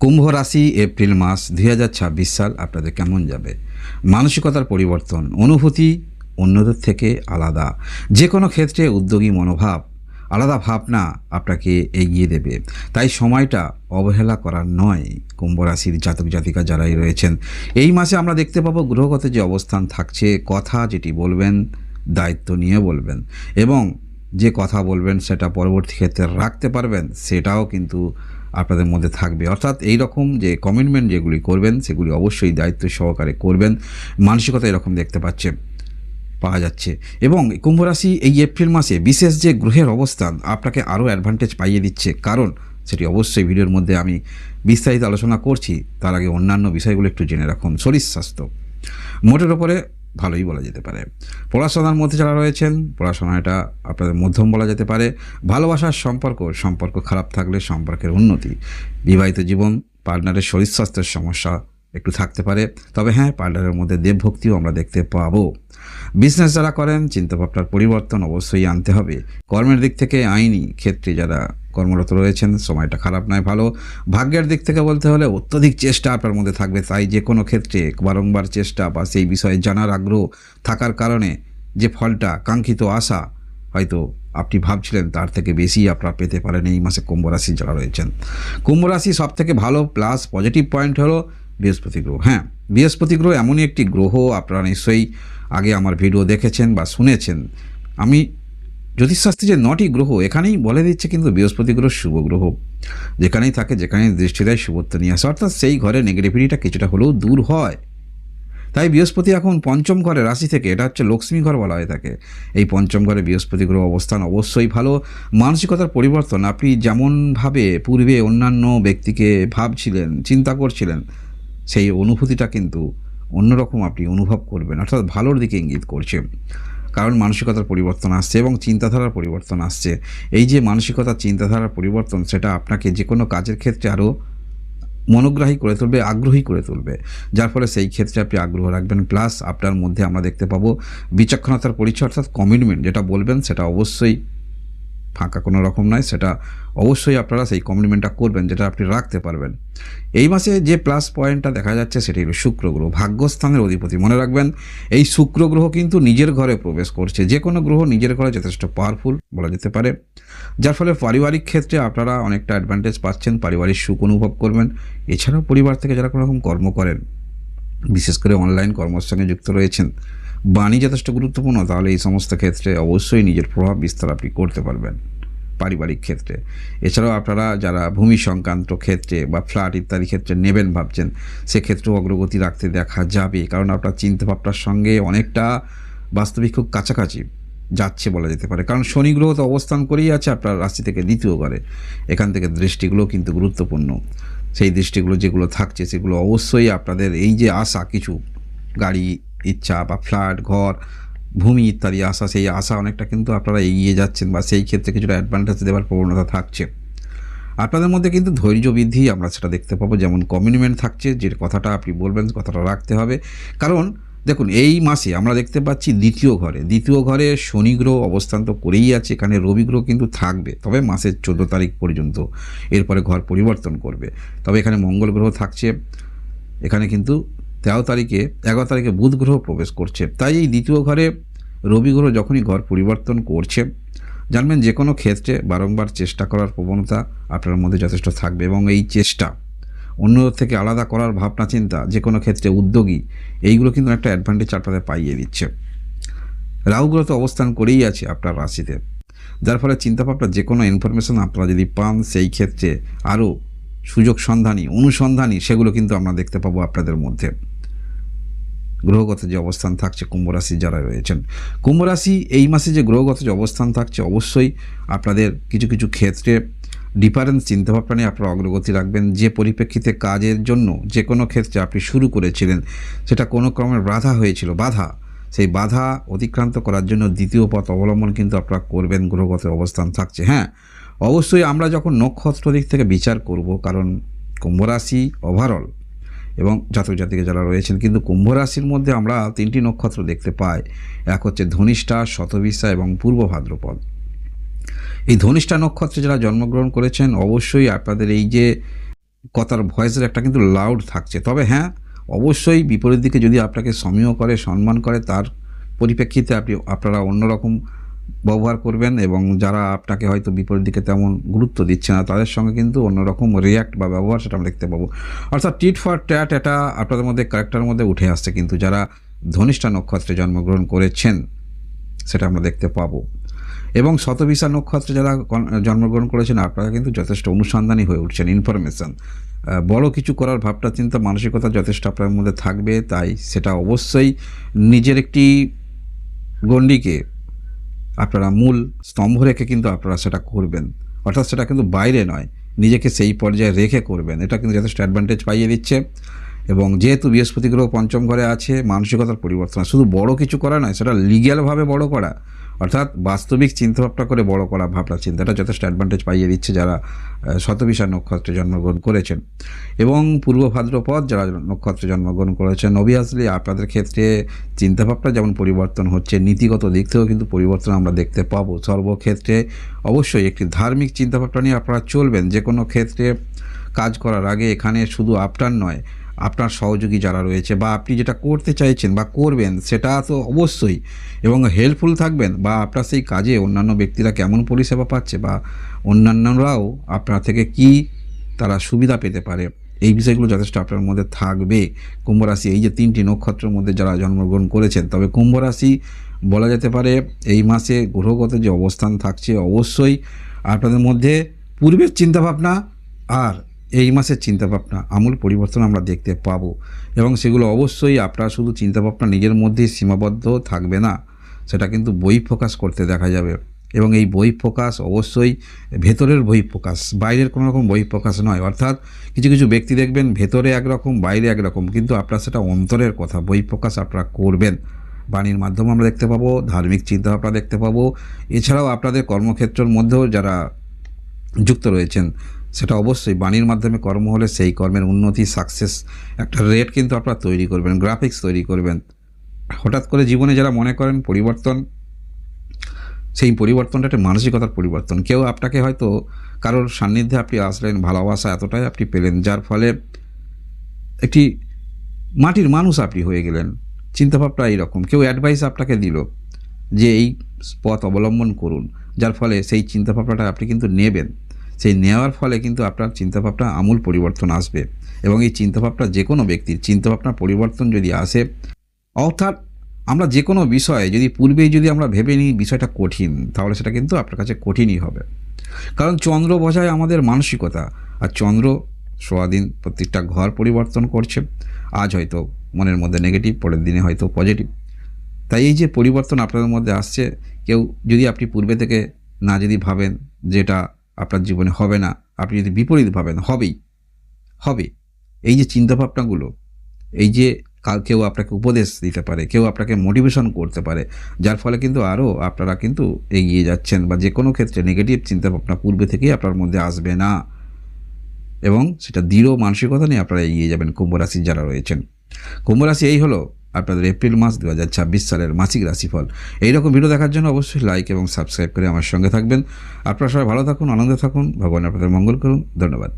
কুম্ভ রাশি এপ্রিল মাস ২০২৬ সাল আপনাদের কেমন যাবে? মানসিকতার পরিবর্তন, অনুভূতি অন্যদের থেকে আলাদা, যে কোনো ক্ষেত্রে উদ্যোগী মনোভাব, আলাদা ভাবনা আপনাকে এগিয়ে দেবে। তাই সময়টা অবহেলা করার নয়। কুম্ভ রাশির জাতক জাতিকা যারাই রয়েছেন, এই মাসে আমরা দেখতে পাবো গ্রহগত যে অবস্থান থাকছে, কথা যেটি বলবেন দায়িত্ব নিয়ে বলবেন এবং যে কথা বলবেন সেটা পরবর্তী ক্ষেত্রে রাখতে পারবেন, সেটাও কিন্তু আপনাদের মধ্যে থাকবে। অর্থাৎ এই রকম যে কমিটমেন্ট যেগুলি করবেন সেগুলি অবশ্যই দায়িত্ব সহকারে করবেন। মানসিকতা এরকম দেখতে পাওয়া যাচ্ছে। এবং কুম্ভ রাশি এই এপ্রিল মাসে বিশেষ যে গ্রহের অবস্থান আপনাকে আরও অ্যাডভান্টেজ পাইয়ে দিচ্ছে, কারণ সেটি অবশ্যই ভিডিওর মধ্যে আমি বিস্তারিত আলোচনা করছি। তার আগে অন্যান্য বিষয়গুলো একটু জেনে রাখুন। শরীর স্বাস্থ্য মোটের ওপরে ভালোই বলা যেতে পারে। পড়াশোনার মধ্যে যারা রয়েছেন, পড়াশোনাটা আপনাদের মধ্যম বলা যেতে পারে। ভালোবাসার সম্পর্ক খারাপ থাকলে সম্পর্কের উন্নতি। বিবাহিত জীবন, পার্টনারের শরীর স্বাস্থ্যের সমস্যা একটু থাকতে পারে, তবে হ্যাঁ, পার্টনারের মধ্যে দেবভক্তিও আমরা দেখতে পাবো। বিজনেস যারা করেন, চিন্তাভাবনার পরিবর্তন অবশ্যই আনতে হবে। কর্মের দিক থেকে আইনি ক্ষেত্রে যারা কর্মরত রয়েছেন, সময়টা খারাপ নয়, ভালো। ভাগ্যের দিক থেকে বলতে হলে অত্যধিক চেষ্টা আপনার মধ্যে থাকবে, তাই যে কোনো ক্ষেত্রে বারংবার চেষ্টা বা সেই বিষয়ে জানার আগ্রহ থাকার কারণে যে ফলটা, কাঙ্ক্ষিত আশা হয়তো আপনি ভাবছিলেন তার থেকে বেশি আপনারা পেতে পারেন এই মাসে কুম্ভ রাশি যারা রয়েছেন। কুম্ভ রাশি সবথেকে ভালো প্লাস পজিটিভ পয়েন্ট হলো বৃহস্পতি গ্রহ। হ্যাঁ, বৃহস্পতি গ্রহ এমনই একটি গ্রহ, আপনারা নিশ্চয়ই আগে আমার ভিডিও দেখেছেন বা শুনেছেন। আমি জ্যোতিষশাস্ত্রে যে 9টি গ্রহ এখানেই বলে দিচ্ছে, কিন্তু বৃহস্পতি গ্রহ শুভ গ্রহ, যেখানেই থাকে, যেখানেই দৃষ্টি দেয়, শুভত্ব নিয়ে আসে, অর্থাৎ সেই ঘরে নেগেটিভিটিটা কিছুটা হলেও দূর হয়। তাই বৃহস্পতি এখন পঞ্চম ঘরে রাশি থেকে, এটা হচ্ছে লক্ষ্মী ঘর বলা হয়ে থাকে, এই পঞ্চম ঘরে বৃহস্পতি গ্রহ অবস্থান অবশ্যই ভালো। মানসিকতার পরিবর্তন, আপনি যেমনভাবে পূর্বে অন্যান্য ব্যক্তিকে ভাবছিলেন, চিন্তা করছিলেন, সেই অনুভূতিটা কিন্তু অন্যরকম আপনি অনুভব করবেন, অর্থাৎ ভালোর দিকে ইঙ্গিত করছে। কারণ মানসিকতার পরিবর্তন আসছে এবং চিন্তাধারার পরিবর্তন আসছে। এই যে মানসিকতা, চিন্তাধারার পরিবর্তন, সেটা আপনাকে যে কোনো কাজের ক্ষেত্রে আরও মনোগ্রাহী করে তুলবে, আগ্রহী করে তুলবে, যার ফলে সেই ক্ষেত্রে আপনি আগ্রহ রাখবেন। প্লাস আপনার মধ্যে আমরা দেখতে পাবো বিচক্ষণতার পরিচয়, অর্থাৎ কমিটমেন্ট, যেটা বলবেন সেটা অবশ্যই ফাঁকা কোনো রকম নয়, সেটা অবশ্যই আপনারা সেই কমিটমেন্টটা করবেন, যেটা আপনি রাখতে পারবেন। এই মাসে যে প্লাস পয়েন্টটা দেখা যাচ্ছে সেটি হলো শুক্র গ্রহ, ভাগ্যস্থানের অধিপতি। মনে রাখবেন, এই শুক্র গ্রহ কিন্তু নিজের ঘরে প্রবেশ করছে। যে কোনো গ্রহ নিজের ঘরে যথেষ্ট পাওয়ারফুল বলা যেতে পারে, যার ফলে পারিবারিক ক্ষেত্রে আপনারা অনেকটা অ্যাডভান্টেজ পাচ্ছেন, পারিবারিক সুখ অনুভব করবেন। এছাড়াও পরিবার থেকে যারা কোনো রকম কর্ম করেন, বিশেষ করে অনলাইন কর্মের সঙ্গে যুক্ত রয়েছেন, বাণী যথেষ্ট গুরুত্বপূর্ণ, তাহলে এই সমস্ত ক্ষেত্রে অবশ্যই নিজের প্রভাব বিস্তার আপনি করতে পারবেন পারিবারিক ক্ষেত্রে। এছাড়াও আপনারা যারা ভূমি সংক্রান্ত ক্ষেত্রে বা ফ্ল্যাট ইত্যাদি ক্ষেত্রে নেবেন ভাবছেন, সেক্ষেত্রেও অগ্রগতি রাখতে দেখা যাবে, কারণ আপনার চিন্তাভাবনার সঙ্গে অনেকটা বাস্তবিক খুব কাছাকাছি যাচ্ছে বলা যেতে পারে। কারণ শনি গ্রহ তো অবস্থান করেই আছে আপনার রাশি থেকে দ্বিতীয় ঘরে, এখান থেকে দৃষ্টিগুলো কিন্তু গুরুত্বপূর্ণ। সেই দৃষ্টিগুলো যেগুলো থাকছে সেগুলো অবশ্যই আপনাদের এই যে আশা, কিছু গাড়ি ইচ্ছা বা ফ্ল্যাট, ঘর, ভূমি ইত্যাদি আশা, সেই আশা অনেকটা কিন্তু আপনারা এগিয়ে যাচ্ছেন বা সেই ক্ষেত্রে কিছুটা অ্যাডভান্টেজ দেওয়ার প্রবণতা থাকছে। আপনাদের মধ্যে কিন্তু ধৈর্য বৃদ্ধি আমরা সেটা দেখতে পাবো, যেমন কমিটমেন্ট থাকছে, যে কথাটা আপনি বলবেন কথাটা রাখতে হবে। কারণ দেখুন, এই মাসে আমরা দেখতে পাচ্ছি দ্বিতীয় ঘরে শনি গ্রহ অবস্থান তো করেই আছে, এখানে রবি গ্রহ কিন্তু থাকবে, তবে মাসের 14 তারিখ পর্যন্ত, এরপরে ঘর পরিবর্তন করবে। তবে এখানে মঙ্গল গ্রহ থাকছে, এখানে কিন্তু 11 তারিখে বুধ গ্রহ প্রবেশ করছে। তাই এই দ্বিতীয় ঘরে রবি গ্রহ যখনই ঘর পরিবর্তন করছে, জানবেন যে কোনো ক্ষেত্রে বারংবার চেষ্টা করার প্রবণতা আপনার মধ্যে যথেষ্ট থাকবে, এবং এই চেষ্টা অন্যদের থেকে আলাদা করার ভাবনা চিন্তা, যে কোনো ক্ষেত্রে উদ্যোগী, এইগুলো কিন্তু একটা অ্যাডভান্টেজ আপনাদের পাইয়ে দিচ্ছে। রাহু গ্রহ তো অবস্থান করেই আছে আপনার রাশিতে, যার ফলে চিন্তাভাবনা, যে কোনো ইনফরমেশন আপনারা যদি পান, সেই ক্ষেত্রে আরও সুযোগ অনুসন্ধানী সেগুলো কিন্তু আমরা দেখতে পাবো আপনাদের মধ্যে। গ্রহগত যে অবস্থান থাকছে কুম্ভ রাশি যারা রয়েছেন, কুম্ভ রাশি এই মাসে যে গ্রহগত যে অবস্থান থাকছে, অবশ্যই আপনাদের কিছু কিছু ক্ষেত্রে ডিফারেন্স চিন্তাভাবনা নিয়ে আপনারা অগ্রগতি রাখবেন। যে পরিপ্রেক্ষিতে কাজের জন্য যে কোনো ক্ষেত্রে আপনি শুরু করেছিলেন, সেটা কোনো ক্রমে সেই বাধা অতিক্রান্ত করার জন্য দ্বিতীয় পথ অবলম্বন কিন্তু আপনারা করবেন। গ্রহগত অবস্থান থাকছে। হ্যাঁ, অবশ্যই আমরা যখন নক্ষত্র দিক থেকে বিচার করব, কারণ কুম্ভ রাশি ওভারঅল এবং জাতক জাতিকে যারা রয়েছেন, কিন্তু কুম্ভ রাশির মধ্যে আমরা 3টি নক্ষত্র দেখতে পাই। এক হচ্ছে ধনিষ্ঠা, শতবিশা এবং পূর্ব ভাদ্রপদ। এই ধনিষ্ঠা নক্ষত্রে যারা জন্মগ্রহণ করেছেন, অবশ্যই আপনাদের এই যে কথার ভয়েসের একটা কিন্তু লাউড থাকছে। তবে হ্যাঁ, অবশ্যই বিপরীত দিকে যদি আপনাকে সমীহ করে, সম্মান করে, তার পরিপ্রেক্ষিতে আপনারা অন্যরকম ব্যবহার করবেন, এবং যারা আপনাকে হয়তো বিপরীত দিকে তেমন গুরুত্ব দিচ্ছে না তাদের সঙ্গে কিন্তু অন্যরকম রিয়্যাক্ট বা ব্যবহার সেটা আমরা দেখতে পাবো। অর্থাৎ টিট ফর ট্যাট এটা আপনাদের মধ্যে ক্যারেক্টারের মধ্যে উঠে আসছে, কিন্তু যারা ধনিষ্ঠা নক্ষত্রে জন্মগ্রহণ করেছেন সেটা আমরা দেখতে পাবো। এবং শতবিশা নক্ষত্রে যারা জন্মগ্রহণ করেছেন আপনারা কিন্তু যথেষ্ট অনুসন্ধানী হয়ে উঠছেন, ইনফরমেশান বড় কিছু করার ভাবটা চিন্তা মানসিকতা যথেষ্ট আপনার মধ্যে থাকবে। তাই সেটা অবশ্যই নিজের একটি গণ্ডিকে আপনারা মূল স্তম্ভ রেখে কিন্তু আপনারা সেটা করবেন। অর্থাৎ সেটা কিন্তু বাইরে নয়, নিজেকে সেই পর্যায়ে রেখে করবেন। এটা কিন্তু যথেষ্ট অ্যাডভান্টেজ পাইয়ে দিচ্ছে। এবং যেহেতু বৃহস্পতি গ্রহ পঞ্চম ঘরে আছে, মানসিকতার পরিবর্তন শুধু বড় কিছু করা নয়, সেটা লিগ্যালভাবে বড় করা, অর্থাৎ বাস্তবিক চিন্তাভাবনা করে বড় করা, ভাবনা চিন্তাটা যথেষ্ট অ্যাডভান্টেজ পাইয়ে দিচ্ছে যারা শতবিশা নক্ষত্রে জন্মগ্রহণ করেছেন। এবং পূর্ব ভাদ্রপদ যারা নক্ষত্রে জন্মগ্রহণ করেছেন, অবভিয়াসলি আপনাদের ক্ষেত্রে চিন্তাভাবনা যেমন পরিবর্তন হচ্ছে, নীতিগত দিক থেকেও কিন্তু পরিবর্তন আমরা দেখতে পাবো। সর্বক্ষেত্রে অবশ্যই একটি ধার্মিক চিন্তাভাবনা নিয়ে আপনারা চলবেন। যে কোনো ক্ষেত্রে কাজ করার আগে এখানে শুধু আপনার নয়, আপনার সহযোগী যারা রয়েছে বা আপনি যেটা করতে চাইছেন বা করবেন সেটা তো অবশ্যই, এবং হেল্পফুল থাকবেন, বা আপনার সেই কাজে অন্যান্য ব্যক্তিরা কেমন পরিষেবা পাচ্ছে বা অন্যান্যরাও আপনার থেকে কি তারা সুবিধা পেতে পারে, এই বিষয়গুলো যথেষ্ট আপনার মধ্যে থাকবে। কুম্ভ রাশি এই যে 3টি নক্ষত্রের মধ্যে যারা জন্মগ্রহণ করেছেন, তবে কুম্ভ রাশি বলা যেতে পারে এই মাসে গ্রহগত যে অবস্থান থাকছে, অবশ্যই আপনাদের মধ্যে পূর্বের চিন্তাভাবনা আর এই মাসের চিন্তাভাবনা আমূল পরিবর্তন আমরা দেখতে পাবো। এবং সেগুলো অবশ্যই আপনার শুধু চিন্তাভাবনা নিজের মধ্যেই সীমাবদ্ধ থাকবে না, সেটা কিন্তু বই প্রকাশ করতে দেখা যাবে। এবং এই বই প্রকাশ অবশ্যই ভেতরের বই প্রকাশ, বাইরের কোনো রকম বই প্রকাশ নয়। অর্থাৎ কিছু কিছু ব্যক্তি দেখবেন ভেতরে একরকম বাইরে একরকম, কিন্তু আপনার সেটা অন্তরের কথা বই প্রকাশ আপনারা করবেন। বাণীর মাধ্যমে আমরা দেখতে পাবো, ধার্মিক চিন্তাভাবনা দেখতে পাবো। এছাড়াও আপনাদের কর্মক্ষেত্রের মধ্যেও যারা যুক্ত রয়েছেন, সেটা অবশ্যই বাণীর মাধ্যমে কর্ম হলে সেই কর্মের উন্নতি, সাকসেস একটা রেট কিন্তু আপনারা তৈরি করবেন, গ্রাফিক্স তৈরি করবেন। হঠাৎ করে জীবনে যারা মনে করেন পরিবর্তন, সেই পরিবর্তনটা একটা মানসিকতার পরিবর্তন। কেউ আপনাকে হয়তো কারোর সান্নিধ্যে আপনি আসলেন, ভালোবাসা এতটাই আপনি পেলেন যার ফলে একটি মাটির মানুষ আপনি হয়ে গেলেন। চিন্তাভাবনা এইরকম, কেউ অ্যাডভাইস আপনাকে দিল যে এই পথ অবলম্বন করুন, যার ফলে সেই চিন্তাভাবনাটা আপনি কিন্তু নেবেন। সেই নেওয়ার ফলে কিন্তু আপনার চিন্তাভাবনা আমূল পরিবর্তন আসবে। এবং এই চিন্তাভাবনা যে কোনো ব্যক্তির চিন্তাভাবনা পরিবর্তন যদি আসে, অর্থাৎ আমরা যে কোনো বিষয়ে যদি পূর্বেই যদি আমরা ভেবে নিই বিষয়টা কঠিন, তাহলে সেটা কিন্তু আপনার কাছে কঠিনই হবে। কারণ চন্দ্র বোঝায় আমাদের মানসিকতা, আর চন্দ্র সোয়াদিন প্রত্যেকটা ঘর পরিবর্তন করছে। আজ হয়তো মনের মধ্যে নেগেটিভ, পরের দিনে হয়তো পজিটিভ। তাই এই যে পরিবর্তন আপনাদের মধ্যে আসছে, কেউ যদি আপনি পূর্বে থেকে না যদি ভাবেন যেটা আপনার জীবনে হবে না, আপনি যদি বিপরীত ভাবেন হবেই হবে, এই যে চিন্তাভাবনাগুলো, এই যে কেউ আপনাকে উপদেশ দিতে পারে, কেউ আপনাকে মোটিভেশন করতে পারে, যার ফলে কিন্তু আরও আপনারা কিন্তু এগিয়ে যাচ্ছেন। বা যে কোনো ক্ষেত্রে নেগেটিভ চিন্তাভাবনা পূর্বে থেকেই আপনার মধ্যে আসবে না, এবং সেটা দৃঢ় মানসিকতা নিয়ে আপনারা এগিয়ে যাবেন কুম্ভ রাশি যারা রয়েছেন। কুম্ভ রাশি এই হলো আপনাদের এপ্রিল মাস 2026 সালের মাসিক রাশিফল। এইরকম ভিডিও দেখার জন্য অবশ্যই লাইক এবং সাবস্ক্রাইব করে আমার সঙ্গে থাকবেন। আপনারা সবাই ভালো থাকুন, আনন্দে থাকুন, ভগবান আপনাদের মঙ্গল করুন। ধন্যবাদ।